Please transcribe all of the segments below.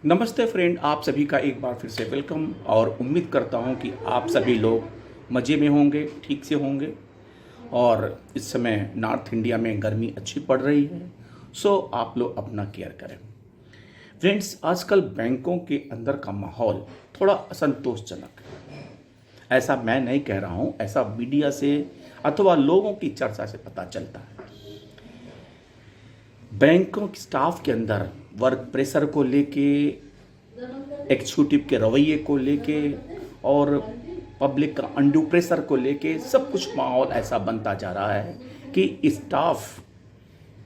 नमस्ते फ्रेंड, आप सभी का एक बार फिर से वेलकम। और उम्मीद करता हूं कि आप सभी लोग मज़े में होंगे, ठीक से होंगे। और इस समय नॉर्थ इंडिया में गर्मी अच्छी पड़ रही है, सो आप लोग अपना केयर करें। फ्रेंड्स, आजकल बैंकों के अंदर का माहौल थोड़ा असंतोषजनक है। ऐसा मैं नहीं कह रहा हूं, ऐसा मीडिया से अथवा लोगों की चर्चा से पता चलता है। बैंकों के स्टाफ के अंदर वर्क प्रेशर को लेके, एग्जीक्यूटिव के रवैये को लेके और पब्लिक का अंडू प्रेशर को लेके सब कुछ माहौल ऐसा बनता जा रहा है कि स्टाफ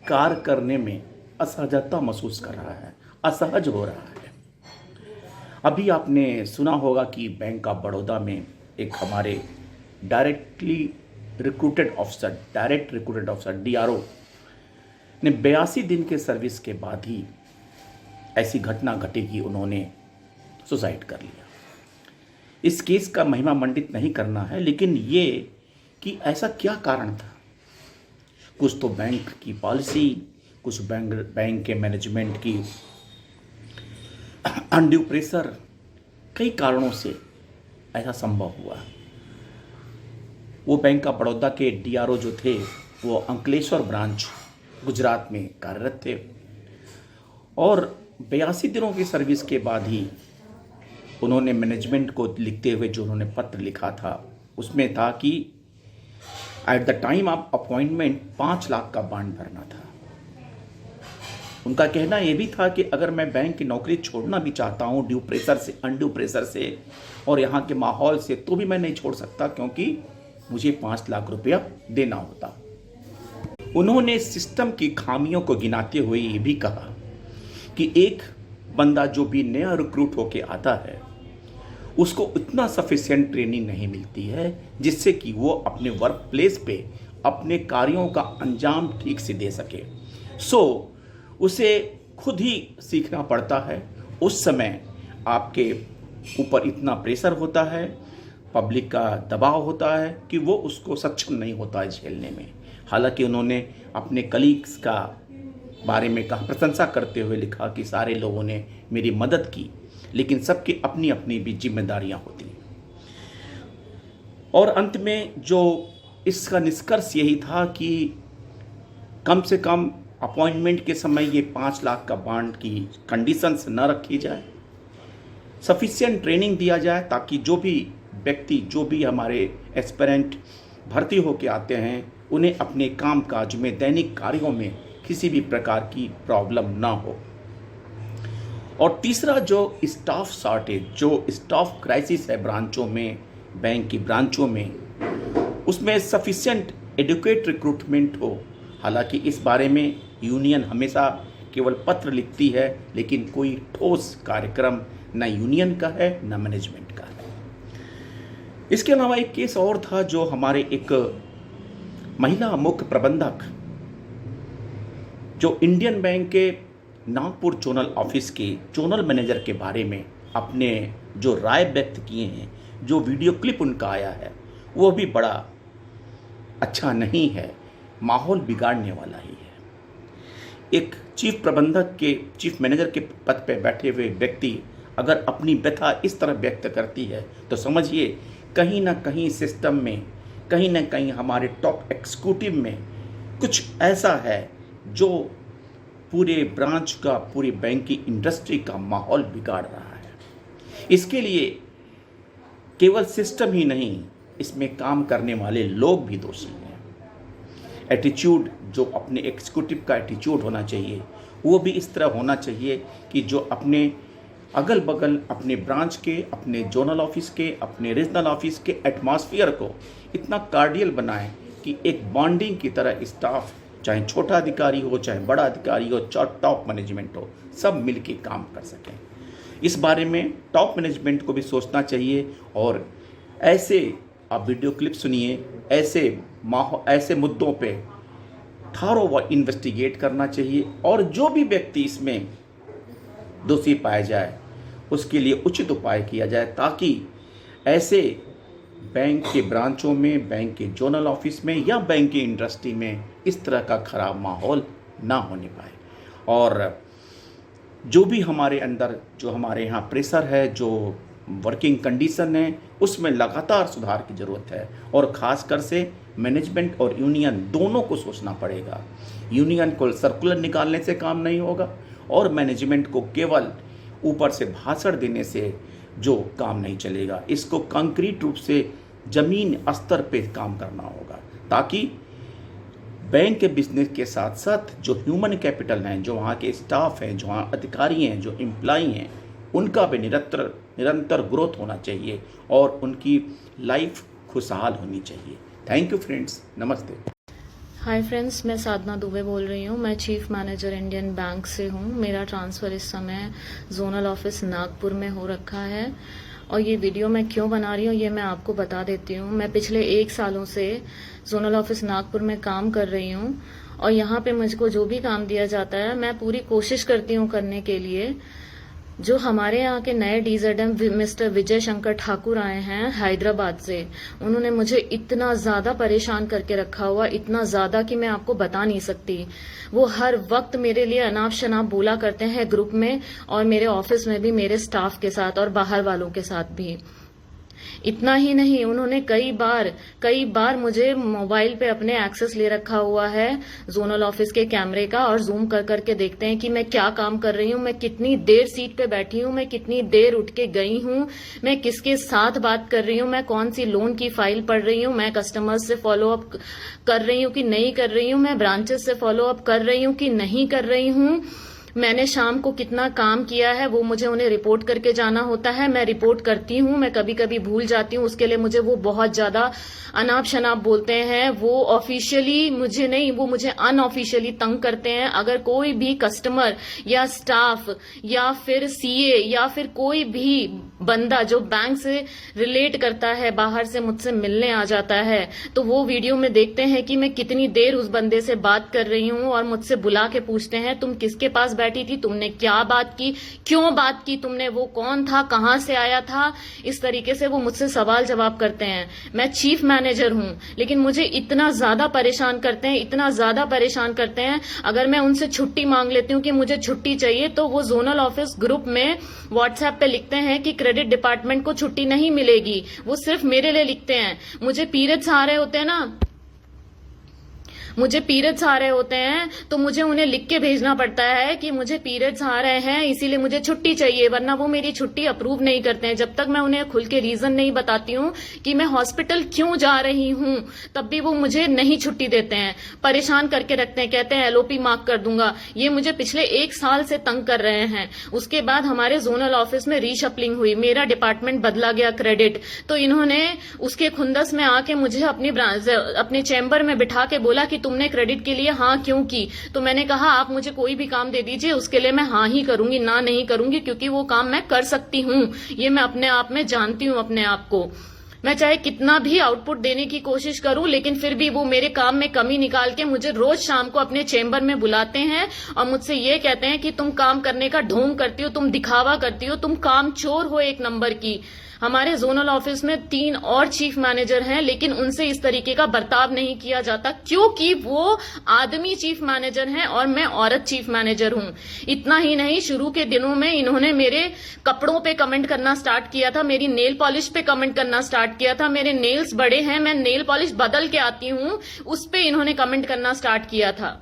कार्य करने में असहजता महसूस कर रहा है, असहज हो रहा है। अभी आपने सुना होगा कि बैंक ऑफ बड़ौदा में एक हमारे डायरेक्ट रिक्रूटेड ऑफिसर डीआरओ ने 82 दिन के सर्विस के बाद ही ऐसी घटना घटी कि उन्होंने सुसाइड कर लिया। इस केस का महिमा मंडित नहीं करना है, लेकिन ये कि ऐसा क्या कारण था। कुछ तो बैंक की पॉलिसी, कुछ बैंक के मैनेजमेंट की अनड्यू प्रेशर, कई कारणों से ऐसा संभव हुआ। वो बैंक ऑफ बड़ौदा के डीआरओ जो थे वो अंकलेश्वर ब्रांच गुजरात में कार्यरत थे और 82 दिनों की सर्विस के बाद ही उन्होंने मैनेजमेंट को लिखते हुए जो उन्होंने पत्र लिखा था उसमें था कि at the time of appointment 5 lakh का बॉन्ड भरना था। उनका कहना यह भी था कि अगर मैं बैंक की नौकरी छोड़ना भी चाहता हूं अनड्यू प्रेशर से और यहाँ के माहौल से, तो भी मैं नहीं छोड़ सकता क्योंकि मुझे 5 लाख रुपया देना होता। उन्होंने सिस्टम की खामियों को गिनाते हुए ये भी कहा कि एक बंदा जो भी नया रिक्रूट होके आता है उसको उतना सफिशिएंट ट्रेनिंग नहीं मिलती है जिससे कि वो अपने वर्क प्लेस पे अपने कार्यों का अंजाम ठीक से दे सके। उसे खुद ही सीखना पड़ता है। उस समय आपके ऊपर इतना प्रेशर होता है, पब्लिक का दबाव होता है कि वो उसको सक्षम नहीं होता है झेलने में। हालांकि उन्होंने अपने कलीग्स का बारे में कहा, प्रशंसा करते हुए लिखा कि सारे लोगों ने मेरी मदद की, लेकिन सबकी अपनी अपनी भी जिम्मेदारियां होती हैं। और अंत में जो इसका निष्कर्ष यही था कि कम से कम अपॉइंटमेंट के समय ये 5 लाख का बॉन्ड की कंडीशंस न रखी जाए, सफिशिएंट ट्रेनिंग दिया जाए ताकि जो भी व्यक्ति, जो भी हमारे एस्पिरेंट भर्ती होके आते हैं उन्हें अपने काम काज में, दैनिक कार्यों में किसी भी प्रकार की प्रॉब्लम ना हो। और तीसरा, जो स्टाफ शॉर्टेज, जो स्टाफ क्राइसिस है ब्रांचों में, बैंक की ब्रांचों में, उसमें सफिशिएंट एडुकेट रिक्रूटमेंट हो। हालांकि इस बारे में यूनियन हमेशा केवल पत्र लिखती है, लेकिन कोई ठोस कार्यक्रम न यूनियन का है न मैनेजमेंट का है। इसके अलावा एक केस और था जो हमारे एक महिला मुख्य प्रबंधक जो इंडियन बैंक के नागपुर जोनल ऑफिस के जोनल मैनेजर के बारे में अपने जो राय व्यक्त किए हैं, जो वीडियो क्लिप उनका आया है, वो भी बड़ा अच्छा नहीं है, माहौल बिगाड़ने वाला ही है। एक चीफ मैनेजर के पद पर बैठे हुए व्यक्ति अगर अपनी व्यथा इस तरह व्यक्त करती है तो समझिए कहीं ना कहीं सिस्टम में, कहीं ना कहीं हमारे टॉप एग्जीक्यूटिव में कुछ ऐसा है जो पूरे ब्रांच का, पूरी बैंक की इंडस्ट्री का माहौल बिगाड़ रहा है। इसके लिए केवल सिस्टम ही नहीं, इसमें काम करने वाले लोग भी दोषी हैं। एटीट्यूड, जो अपने एग्जीक्यूटिव का एटीट्यूड होना चाहिए, वो भी इस तरह होना चाहिए कि जो अपने अगल बगल, अपने ब्रांच के, अपने जोनल ऑफिस के, अपने रीजनल ऑफिस के एटमॉस्फेयर को इतना कार्डियल बनाए कि एक बॉन्डिंग की तरह स्टाफ, चाहे छोटा अधिकारी हो, चाहे बड़ा अधिकारी हो, चाहे टॉप मैनेजमेंट हो, सब मिलके काम कर सकें। इस बारे में टॉप मैनेजमेंट को भी सोचना चाहिए। और ऐसे आप वीडियो क्लिप सुनिए, ऐसे मुद्दों पे थारो इन्वेस्टिगेट करना चाहिए और जो भी व्यक्ति इसमें दोषी पाया जाए उसके लिए उचित उपाय किया जाए, ताकि ऐसे बैंक के ब्रांचों में, बैंक के जोनल ऑफिस में या बैंक की इंडस्ट्री में इस तरह का खराब माहौल ना होने पाए। और जो भी हमारे अंदर जो हमारे यहाँ प्रेशर है, जो वर्किंग कंडीशन है, उसमें लगातार सुधार की ज़रूरत है। और ख़ासकर से मैनेजमेंट और यूनियन दोनों को सोचना पड़ेगा। यूनियन को सर्कुलर निकालने से काम नहीं होगा और मैनेजमेंट को केवल ऊपर से भाषण देने से जो काम नहीं चलेगा। इसको कंक्रीट रूप से ज़मीन स्तर पे काम करना होगा, ताकि बैंक के बिजनेस के साथ साथ जो ह्यूमन कैपिटल हैं, जो वहाँ के स्टाफ हैं, जो वहाँ अधिकारी हैं, जो एम्प्लॉई हैं, उनका भी निरंतर ग्रोथ होना चाहिए और उनकी लाइफ खुशहाल होनी चाहिए। थैंक यू फ्रेंड्स, नमस्ते। हाय फ्रेंड्स, मैं साधना दुबे बोल रही हूँ। मैं चीफ मैनेजर इंडियन बैंक से हूँ। मेरा ट्रांसफ़र इस समय जोनल ऑफिस नागपुर में हो रखा है और ये वीडियो मैं क्यों बना रही हूँ ये मैं आपको बता देती हूँ। मैं पिछले 1 सालों से जोनल ऑफिस नागपुर में काम कर रही हूँ और यहाँ पे मुझको जो भी काम दिया जाता है मैं पूरी कोशिश करती हूँ करने के लिए। जो हमारे यहाँ के नए DZM मिस्टर विजय शंकर ठाकुर आए हैं हैदराबाद से, उन्होंने मुझे इतना ज़्यादा परेशान करके रखा हुआ, इतना ज़्यादा कि मैं आपको बता नहीं सकती। वो हर वक्त मेरे लिए अनाप शनाप बोला करते हैं ग्रुप में और मेरे ऑफिस में भी, मेरे स्टाफ के साथ और बाहर वालों के साथ भी। इतना ही नहीं, उन्होंने कई बार मुझे मोबाइल पे अपने एक्सेस ले रखा हुआ है जोनल ऑफिस के कैमरे का और जूम कर करके देखते हैं कि मैं क्या काम कर रही हूँ, मैं कितनी देर सीट पे बैठी हूँ, मैं कितनी देर उठ के गई हूँ, मैं किसके साथ बात कर रही हूँ, मैं कौन सी लोन की फाइल पढ़ रही हूँ, मैं कस्टमर्स से फॉलो अप कर रही हूँ कि नहीं कर रही हूँ, मैं ब्रांचेस से फॉलो अप कर रही हूँ कि नहीं कर रही हूँ, मैंने शाम को कितना काम किया है वो मुझे उन्हें रिपोर्ट करके जाना होता है। मैं रिपोर्ट करती हूँ, मैं कभी कभी भूल जाती हूँ, उसके लिए मुझे वो बहुत ज्यादा अनाप शनाप बोलते हैं। वो ऑफिशियली मुझे नहीं, वो मुझे अनऑफिशियली तंग करते हैं। अगर कोई भी कस्टमर या स्टाफ या फिर CA या फिर कोई भी बंदा जो बैंक से रिलेट करता है बाहर से मुझसे मिलने आ जाता है, तो वो वीडियो में देखते हैं कि मैं कितनी देर उस बंदे से बात कर रही हूँ और मुझसे बुला के पूछते हैं तुम किसके पास बैठी थी, तुमने क्या बात की, क्यों बात की तुमने, वो कौन था, कहां से आया था। इस तरीके से वो मुझसे सवाल जवाब करते हैं। मैं चीफ मैनेजर हूं लेकिन मुझे इतना ज्यादा परेशान करते हैं, इतना ज्यादा परेशान करते हैं। अगर मैं उनसे छुट्टी मांग लेती हूँ कि मुझे छुट्टी चाहिए तो वो जोनल ऑफिस ग्रुप में व्हाट्सएप पे लिखते हैं कि क्रेडिट डिपार्टमेंट को छुट्टी नहीं मिलेगी। वो सिर्फ मेरे लिए लिखते हैं। मुझे पीरियड्स आ रहे होते हैं ना, मुझे पीरियड्स आ रहे होते हैं तो मुझे उन्हें लिख के भेजना पड़ता है कि मुझे पीरियड्स आ रहे हैं इसीलिए मुझे छुट्टी चाहिए, वरना वो मेरी छुट्टी अप्रूव नहीं करते हैं। जब तक मैं उन्हें खुल के रीजन नहीं बताती हूँ कि मैं हॉस्पिटल क्यों जा रही हूँ तब भी वो मुझे नहीं छुट्टी देते हैं, परेशान करके रखते हैं, कहते हैं LOP मार्क कर दूंगा। ये मुझे पिछले 1 साल से तंग कर रहे हैं। उसके बाद हमारे जोनल ऑफिस में रीशफलिंग हुई, मेरा डिपार्टमेंट बदला गया क्रेडिट, तो इन्होंने उसके खुंदस में आके मुझे अपने चैम्बर में बिठा के बोला कि तुमने क्रेडिट के लिए हाँ क्यों की। तो मैंने कहा आप मुझे कोई भी काम दे दीजिए, उसके लिए मैं हाँ ही करूंगी, ना नहीं करूंगी, क्योंकि वो काम मैं कर सकती हूँ। ये मैं अपने आप में जानती हूँ अपने आप को। मैं चाहे कितना भी आउटपुट देने की कोशिश करूं लेकिन फिर भी वो मेरे काम में कमी निकाल के मुझे रोज शाम को अपने चेंबर में बुलाते हैं और मुझसे ये कहते हैं कि तुम काम करने का ढोंग करती हो, तुम दिखावा करती हो, तुम काम चोर हो 1 नंबर की। हमारे जोनल ऑफिस में 3 और चीफ मैनेजर हैं लेकिन उनसे इस तरीके का बर्ताव नहीं किया जाता क्योंकि वो आदमी चीफ मैनेजर हैं और मैं औरत चीफ मैनेजर हूं। इतना ही नहीं, शुरू के दिनों में इन्होंने मेरे कपड़ों पे कमेंट करना स्टार्ट किया था, मेरी नेल पॉलिश पे कमेंट करना स्टार्ट किया था। मेरे नेल्स बड़े हैं, मैं नेल पॉलिश बदल के आती हूं, उस पे इन्होंने कमेंट करना स्टार्ट किया था।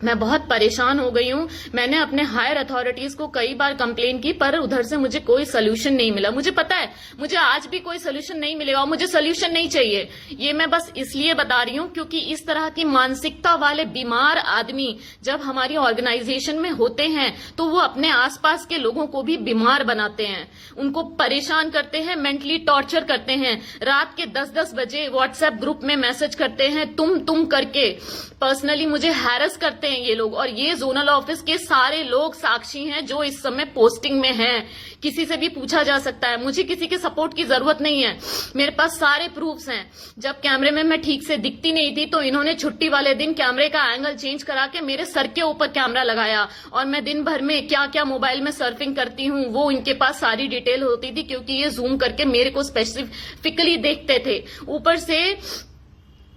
मैं बहुत परेशान हो गई हूं। मैंने अपने हायर अथॉरिटीज को कई बार कंप्लेन की पर उधर से मुझे कोई सोल्यूशन नहीं मिला। मुझे पता है मुझे आज भी कोई सोल्यूशन नहीं मिलेगा और मुझे सोल्यूशन नहीं चाहिए। ये मैं बस इसलिए बता रही हूं क्योंकि इस तरह की मानसिकता वाले बीमार आदमी जब हमारी ऑर्गेनाइजेशन में होते हैं तो वो अपने आसपास के लोगों को भी बीमार बनाते हैं, उनको परेशान करते हैं, मेंटली टॉर्चर करते हैं। रात के 10-10 बजे व्हाट्सएप ग्रुप में मैसेज करते हैं तुम करके, पर्सनली मुझे हैरेस करते हैं ये लोग। और ये जोनल ऑफिस के सारे लोग साक्षी हैं जो इस समय पोस्टिंग में हैं, किसी से भी पूछा जा सकता है। मुझे किसी के सपोर्ट की जरूरत नहीं है, मेरे पास सारे प्रूफ्स हैं। जब कैमरे में मैं ठीक से दिखती नहीं थी तो इन्होंने छुट्टी वाले दिन कैमरे का एंगल चेंज करा के मेरे सर के ऊपर कैमरा लगाया और मैं दिन भर में क्या क्या मोबाइल में सर्फिंग करती हूँ वो इनके पास सारी डिटेल होती थी क्योंकि ये जूम करके मेरे को स्पेसिफिकली देखते थे। ऊपर से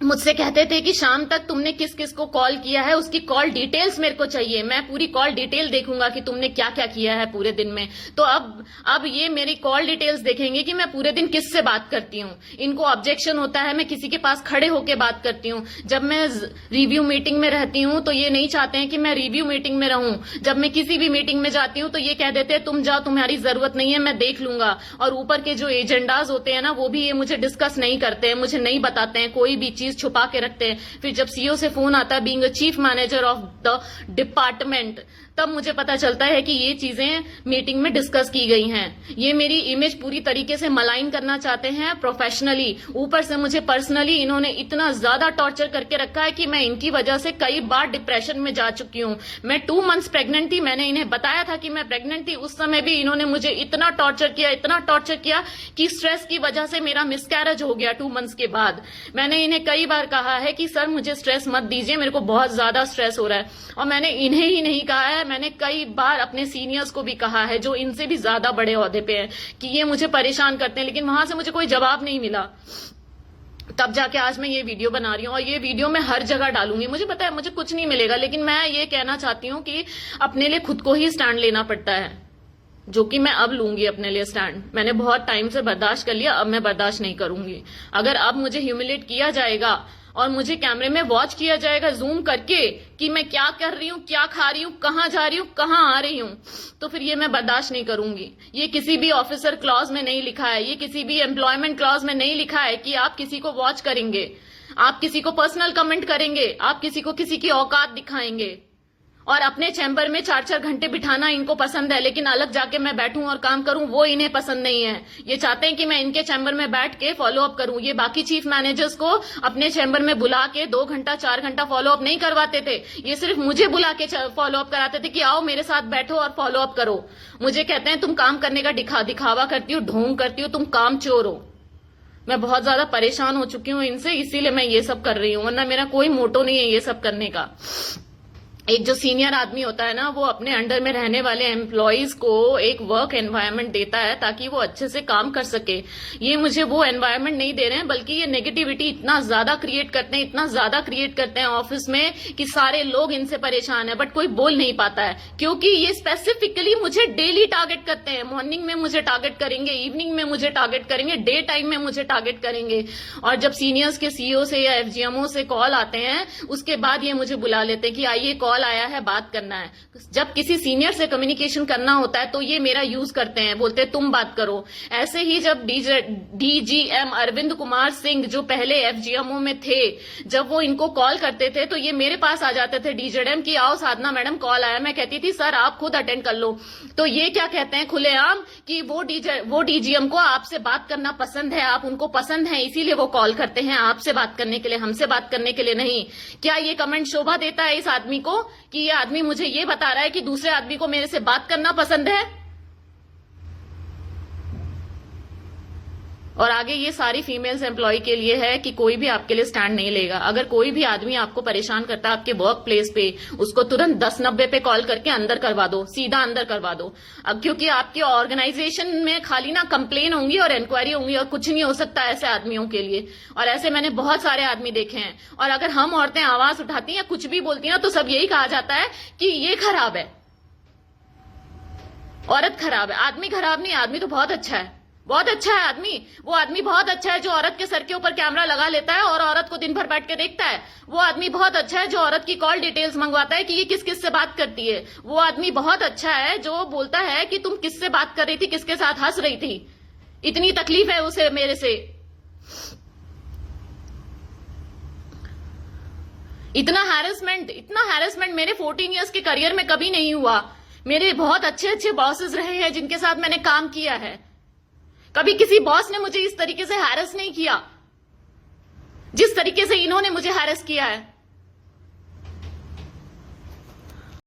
मुझसे कहते थे कि शाम तक तुमने किस किस को कॉल किया है उसकी कॉल डिटेल्स मेरे को चाहिए, मैं पूरी कॉल डिटेल देखूंगा कि तुमने क्या क्या किया है पूरे दिन में। तो अब ये मेरी कॉल डिटेल्स देखेंगे कि मैं पूरे दिन किससे बात करती हूँ। इनको ऑब्जेक्शन होता है मैं किसी के पास खड़े होकर बात करती हूँ। जब मैं रिव्यू मीटिंग में रहती हूँ तो ये नहीं चाहते हैं कि मैं रिव्यू मीटिंग में रहूं। जब मैं किसी भी मीटिंग में जाती हूँ तो ये कह देते हैं तुम जाओ, तुम्हारी जरूरत नहीं है, मैं देख लूंगा। और ऊपर के जो एजेंडाज होते हैं ना वो भी ये मुझे डिस्कस नहीं करते हैं, मुझे नहीं बताते हैं, कोई भी चीज छुपा के रखते हैं। फिर जब सीईओ से फोन आता है being a chief manager of the department, तब मुझे पता चलता है कि ये चीजें मीटिंग में डिस्कस की गई हैं। ये मेरी इमेज पूरी तरीके से मलाइन करना चाहते हैं प्रोफेशनली। ऊपर से मुझे पर्सनली इन्होंने इतना ज्यादा टॉर्चर करके रखा है कि मैं इनकी वजह से कई बार डिप्रेशन में जा चुकी हूं। मैं 2 मंथ्स प्रेग्नेंट थी, मैंने इन्हें बताया था कि मैं प्रेग्नेंट थी। उस समय भी इन्होंने मुझे इतना टॉर्चर किया कि स्ट्रेस की वजह से मेरा मिसकैरेज हो गया 2 मंथ्स के बाद। मैंने इन्हें कई बार कहा है कि सर मुझे स्ट्रेस मत दीजिए, मेरे को बहुत ज्यादा स्ट्रेस हो रहा है। और मैंने इन्हें ही नहीं कहा है, मैंने कई बार अपने सीनियर्स को भी कहा है जो इनसे भी ज्यादा बड़े ओहदे पे हैं कि ये मुझे परेशान करते हैं, लेकिन वहां से मुझे कोई जवाब नहीं मिला। तब जाके आज मैं ये वीडियो बना रही हूँ और ये वीडियो मैं हर जगह डालूंगी। मुझे पता है मुझे कुछ नहीं मिलेगा, लेकिन मैं ये कहना चाहती हूँ कि अपने लिए खुद को ही स्टैंड लेना पड़ता है, जो कि मैं अब लूंगी अपने लिए स्टैंड। मैंने बहुत टाइम से बर्दाश्त कर लिया, अब मैं बर्दाश्त नहीं करूंगी। अगर अब मुझे ह्यूमिलेट किया जाएगा और मुझे कैमरे में वॉच किया जाएगा जूम करके कि मैं क्या कर रही हूँ, क्या खा रही हूँ, कहाँ जा रही हूँ, कहाँ आ रही हूँ, तो फिर ये मैं बर्दाश्त नहीं करूंगी। ये किसी भी ऑफिसर क्लॉज में नहीं लिखा है, ये किसी भी एम्प्लॉयमेंट क्लॉज में नहीं लिखा है कि आप किसी को वॉच करेंगे, आप किसी को पर्सनल कमेंट करेंगे, आप किसी को किसी की औकात दिखाएंगे। और अपने चैम्बर में 4-4 घंटे बिठाना इनको पसंद है, लेकिन अलग जाके मैं बैठूं और काम करूं वो इन्हें पसंद नहीं है। ये चाहते हैं कि मैं इनके चैम्बर में बैठ के फॉलो अप करूं। ये बाकी चीफ मैनेजर्स को अपने चैम्बर में बुला के 2 घंटा 4 घंटा फॉलो अप नहीं करवाते थे, ये सिर्फ मुझे बुला के फॉलो अप कराते थे कि आओ मेरे साथ बैठो और फॉलो अप करो। मुझे कहते हैं तुम काम करने का दिखावा करती हो, ढोंग करती हो, तुम काम चोर हो। मैं बहुत ज्यादा परेशान हो चुकी हूँ इनसे, इसीलिए मैं ये सब कर रही हूँ, वरना मेरा कोई मोटो नहीं है ये सब करने का। एक जो सीनियर आदमी होता है ना वो अपने अंडर में रहने वाले एम्प्लॉइज को एक वर्क एनवायरनमेंट देता है ताकि वो अच्छे से काम कर सके। ये मुझे वो एनवायरनमेंट नहीं दे रहे हैं, बल्कि ये नेगेटिविटी इतना ज्यादा क्रिएट करते हैं ऑफिस में कि सारे लोग इनसे परेशान है, बट कोई बोल नहीं पाता है क्योंकि ये स्पेसिफिकली मुझे डेली टारगेट करते हैं। मॉर्निंग में मुझे टारगेट करेंगे, इवनिंग में मुझे टारगेट करेंगे, डे टाइम में मुझे टारगेट करेंगे। और जब सीनियर्स के सीईओ से या एफजीएमओ से कॉल आते हैं उसके बाद ये मुझे बुला लेते हैं कि आइए कॉल आया है, बात करना है। जब किसी सीनियर से कम्युनिकेशन करना होता है तो ये मेरा यूज करते हैं, बोलते हैं तुम बात करो। ऐसे ही जब डीजीएम अरविंद कुमार सिंह जो पहले एफजीएमओ में थे, जब वो इनको कॉल करते थे तो ये मेरे पास आ जाते थे डीजेडएम की आओ साधना मैडम कॉल आया। मैं कहती थी सर आप खुद अटेंड कर लो। तो ये क्या कहते हैं खुलेआम कि वो डीजीएम को आपसे बात करना पसंद है, आप उनको पसंद है, इसीलिए वो कॉल करते हैं आपसे बात करने के लिए, हमसे बात करने के लिए नहीं। क्या ये कमेंट शोभा देता है इस आदमी को कि ये आदमी मुझे ये बता रहा है कि दूसरे आदमी को मेरे से बात करना पसंद है? और आगे ये सारी फीमेल्स एम्प्लॉय के लिए है कि कोई भी आपके लिए स्टैंड नहीं लेगा। अगर कोई भी आदमी आपको परेशान करता है आपके वर्क प्लेस पे, उसको तुरंत 1090 पे कॉल करके अंदर करवा दो, सीधा अंदर करवा दो। अब क्योंकि आपकी ऑर्गेनाइजेशन में खाली ना कंप्लेन होंगी और इंक्वायरी होंगी और कुछ नहीं हो सकता ऐसे आदमियों के लिए। और ऐसे मैंने बहुत सारे आदमी देखे हैं। और अगर हम औरतें आवाज उठाती हैं कुछ भी बोलती हैं तो सब यही कहा जाता है कि ये खराब है, औरत खराब है। आदमी खराब नहीं, आदमी तो बहुत अच्छा है, बहुत अच्छा है आदमी। वो आदमी बहुत अच्छा है जो औरत के सर के ऊपर कैमरा लगा लेता है और औरत को दिन भर बैठ के देखता है। वो आदमी बहुत अच्छा है जो औरत की कॉल डिटेल्स मंगवाता है कि ये किस किस से बात करती है। वो आदमी बहुत अच्छा है जो बोलता है कि तुम किससे बात कर रही थी, किसके साथ हंस रही थी, इतनी तकलीफ है उसे मेरे से। इतना हैरेसमेंट मेरे 14 इयर्स के करियर में कभी नहीं हुआ। मेरे बहुत अच्छे अच्छे बॉसेस रहे हैं जिनके साथ मैंने काम किया है। कभी किसी बॉस ने मुझे इस तरीके से हैरेस नहीं किया जिस तरीके से इन्होंने मुझे हैरेस किया है।